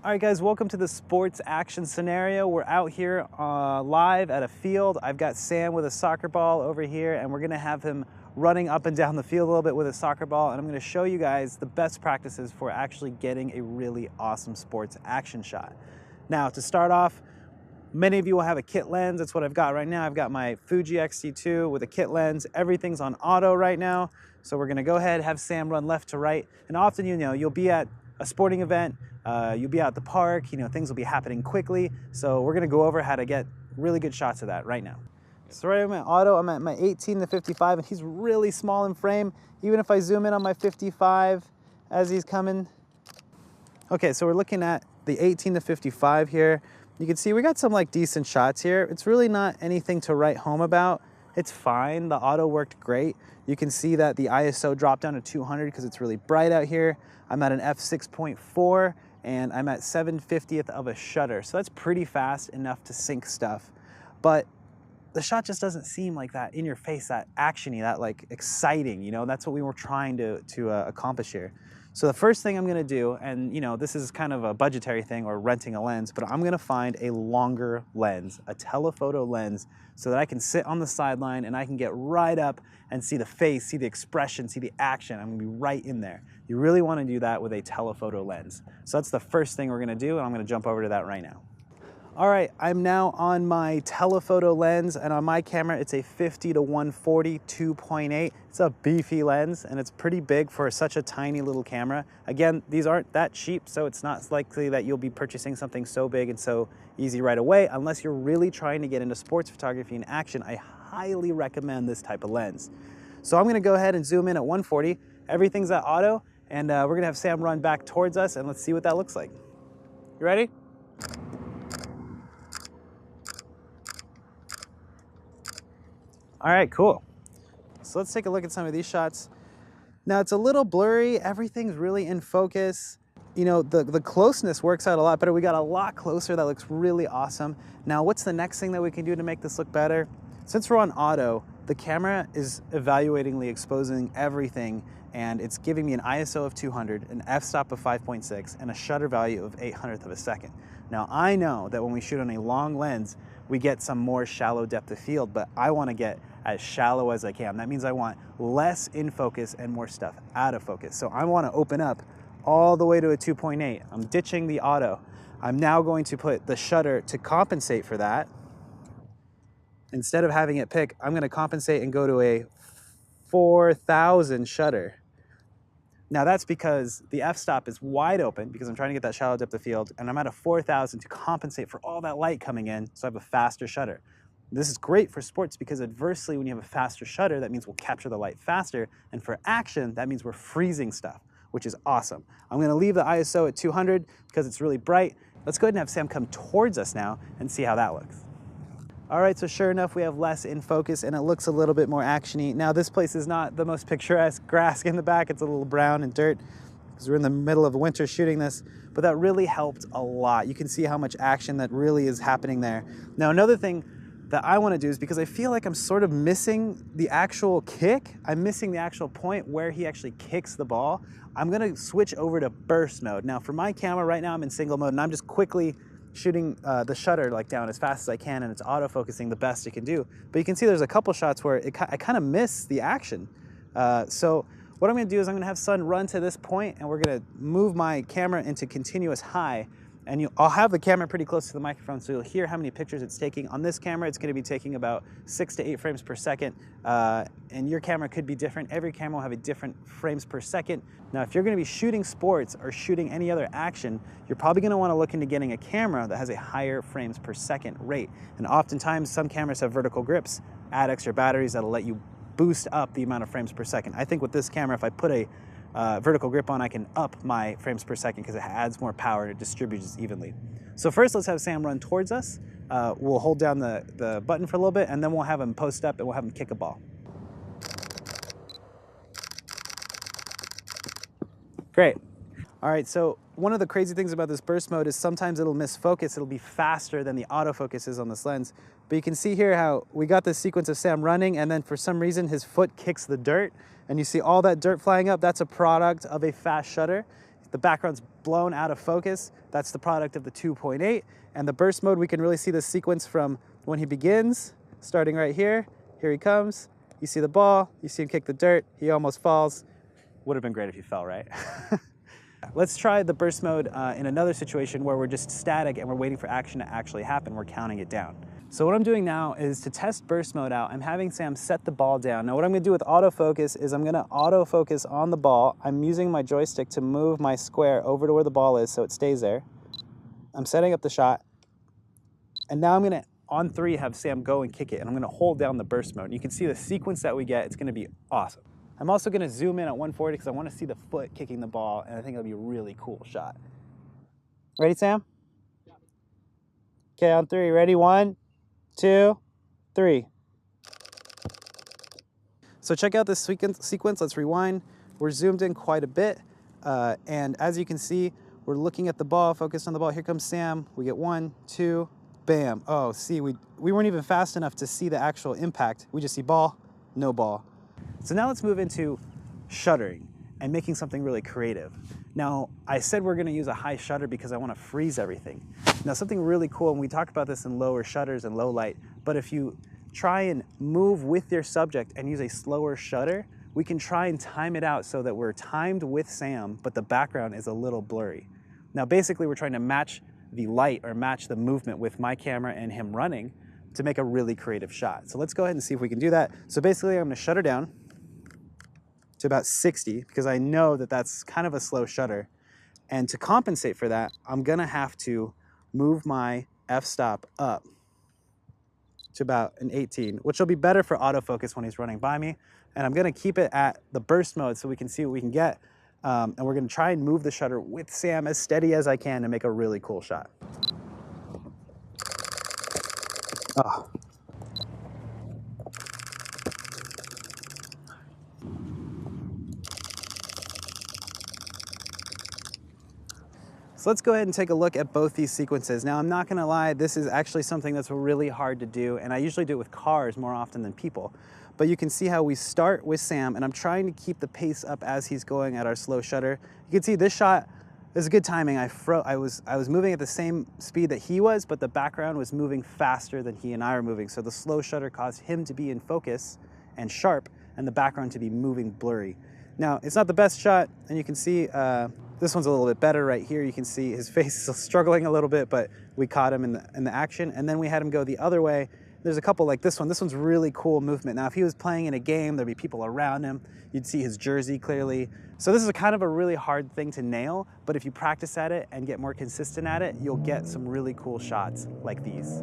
All right, guys, welcome to the sports action scenario. We're out here live at a field. I've got Sam with a soccer ball over here, and we're gonna have him running up and down the field a little bit with a soccer ball, and I'm gonna show you guys the best practices for actually getting a really awesome sports action shot. Now, to start off, many of you will have a kit lens. That's what I've got right now. I've got my Fuji X-T2 with a kit lens. Everything's on auto right now. So we're gonna go ahead, have Sam run left to right. And often, you'll be at a sporting event, you'll be out at the park, things will be happening quickly. So we're gonna go over how to get really good shots of that right now. So right at my auto, I'm at my 18 to 55, and he's really small in frame. Even if I zoom in on my 55 as he's coming. Okay, so we're looking at the 18 to 55 here. You can see we got some decent shots here. It's really not anything to write home about. It's fine, the auto worked great. You can see that the ISO dropped down to 200 because it's really bright out here. I'm at an f6.4 and I'm at 7/50th of a shutter. So that's pretty fast enough to sync stuff. But the shot just doesn't seem like that in your face, that actiony, that exciting, that's what we were trying to accomplish here. So the first thing I'm gonna do, and this is kind of a budgetary thing or renting a lens, but I'm gonna find a longer lens, a telephoto lens, so that I can sit on the sideline and I can get right up and see the face, see the expression, see the action. I'm gonna be right in there. You really wanna do that with a telephoto lens. So that's the first thing we're gonna do, and I'm gonna jump over to that right now. All right, I'm now on my telephoto lens, and on my camera, it's a 50 to 140 2.8. It's a beefy lens, and it's pretty big for such a tiny little camera. Again, these aren't that cheap, so it's not likely that you'll be purchasing something so big and so easy right away, unless you're really trying to get into sports photography and action. I highly recommend this type of lens. So I'm gonna go ahead and zoom in at 140. Everything's at auto, and we're gonna have Sam run back towards us, and let's see what that looks like. You ready? All right, cool. So let's take a look at some of these shots. Now it's a little blurry, everything's really in focus. The closeness works out a lot better. We got a lot closer, that looks really awesome. Now what's the next thing that we can do to make this look better? Since we're on auto, the camera is evaluatingly exposing everything, and it's giving me an ISO of 200, an f-stop of 5.6, and a shutter value of 800th of a second. Now I know that when we shoot on a long lens, we get some more shallow depth of field, but I want to get as shallow as I can. That means I want less in focus and more stuff out of focus. So I want to open up all the way to a 2.8. I'm ditching the auto. I'm now going to put the shutter to compensate for that. Instead of having it pick, I'm going to compensate and go to a 4,000 shutter. Now that's because the f-stop is wide open because I'm trying to get that shallow depth of field, and I'm at a 4,000 to compensate for all that light coming in, so I have a faster shutter. This is great for sports because adversely, when you have a faster shutter, that means we'll capture the light faster, and for action, that means we're freezing stuff, which is awesome. I'm gonna leave the ISO at 200 because it's really bright. Let's go ahead and have Sam come towards us now and see how that looks. All right, so sure enough, we have less in focus and it looks a little bit more actiony. Now this place is not the most picturesque. Grass in the back, it's a little brown and dirt because we're in the middle of winter shooting this, but that really helped a lot. You can see how much action that really is happening there. Now another thing that I wanna do is, because I feel like I'm sort of missing the actual kick, I'm missing the actual point where he actually kicks the ball, I'm gonna switch over to burst mode. Now for my camera, right now I'm in single mode and I'm just quickly shooting the shutter down as fast as I can, and it's autofocusing the best it can do. But you can see there's a couple shots where I kind of miss the action. So what I'm gonna do is I'm gonna have Sun run to this point, and we're gonna move my camera into continuous high, and I'll have the camera pretty close to the microphone so you'll hear how many pictures it's taking. On this camera, it's gonna be taking about 6 to 8 frames per second, and your camera could be different. Every camera will have a different frames per second. Now, if you're gonna be shooting sports or shooting any other action, you're probably gonna wanna look into getting a camera that has a higher frames per second rate. And oftentimes, some cameras have vertical grips, add extra batteries that'll let you boost up the amount of frames per second. I think with this camera, if I put a vertical grip on, I can up my frames per second because it adds more power and it distributes evenly. So first, let's have Sam run towards us. We'll hold down the button for a little bit, and then we'll have him post up and we'll have him kick a ball. Great. All right, so one of the crazy things about this burst mode is sometimes it'll miss focus. It'll be faster than the autofocus is on this lens. But you can see here how we got this sequence of Sam running, and then for some reason his foot kicks the dirt, and you see all that dirt flying up. That's a product of a fast shutter. The background's blown out of focus. That's the product of the 2.8. And the burst mode, we can really see the sequence from when he begins, starting right here. Here he comes. You see the ball, you see him kick the dirt, he almost falls. Would have been great if he fell, right? Let's try the burst mode in another situation where we're just static and we're waiting for action to actually happen. We're counting it down. So what I'm doing now is to test burst mode out, I'm having Sam set the ball down. Now what I'm gonna do with autofocus is I'm gonna autofocus on the ball. I'm using my joystick to move my square over to where the ball is so it stays there. I'm setting up the shot. And now I'm gonna, on 3, have Sam go and kick it, and I'm gonna hold down the burst mode. You can see the sequence that we get, it's gonna be awesome. I'm also gonna zoom in at 140 because I wanna see the foot kicking the ball, and I think it'll be a really cool shot. Ready, Sam? Yeah. Okay, on 3, ready? 1, 2, 3. So check out this sequence, let's rewind. We're zoomed in quite a bit, and as you can see, we're looking at the ball, focused on the ball. Here comes Sam, we get 1, 2, bam. Oh, see, we weren't even fast enough to see the actual impact. We just see ball, no ball. So now let's move into shuttering and making something really creative. Now, I said we're gonna use a high shutter because I wanna freeze everything. Now, something really cool, and we talk about this in lower shutters and low light, but if you try and move with your subject and use a slower shutter, we can try and time it out so that we're timed with Sam, but the background is a little blurry. Now, basically, we're trying to match the light or match the movement with my camera and him running to make a really creative shot. So let's go ahead and see if we can do that. So basically, I'm gonna shutter down to about 60 because I know that that's kind of a slow shutter. And to compensate for that, I'm gonna have to move my f-stop up to about an 18, which will be better for autofocus when he's running by me. And I'm gonna keep it at the burst mode so we can see what we can get. And we're gonna try and move the shutter with Sam as steady as I can to make a really cool shot. Oh. So let's go ahead and take a look at both these sequences. Now, I'm not gonna lie, this is actually something that's really hard to do, and I usually do it with cars more often than people. But you can see how we start with Sam, and I'm trying to keep the pace up as he's going at our slow shutter. You can see this shot is good timing. I was moving at the same speed that he was, but the background was moving faster than he and I were moving. So the slow shutter caused him to be in focus and sharp, and the background to be moving blurry. Now, it's not the best shot, and you can see this one's a little bit better right here. You can see his face is struggling a little bit, but we caught him in the action, and then we had him go the other way. There's a couple like this one. This one's really cool movement. Now, if he was playing in a game, there'd be people around him. You'd see his jersey clearly. So this is kind of a really hard thing to nail, but if you practice at it and get more consistent at it, you'll get some really cool shots like these.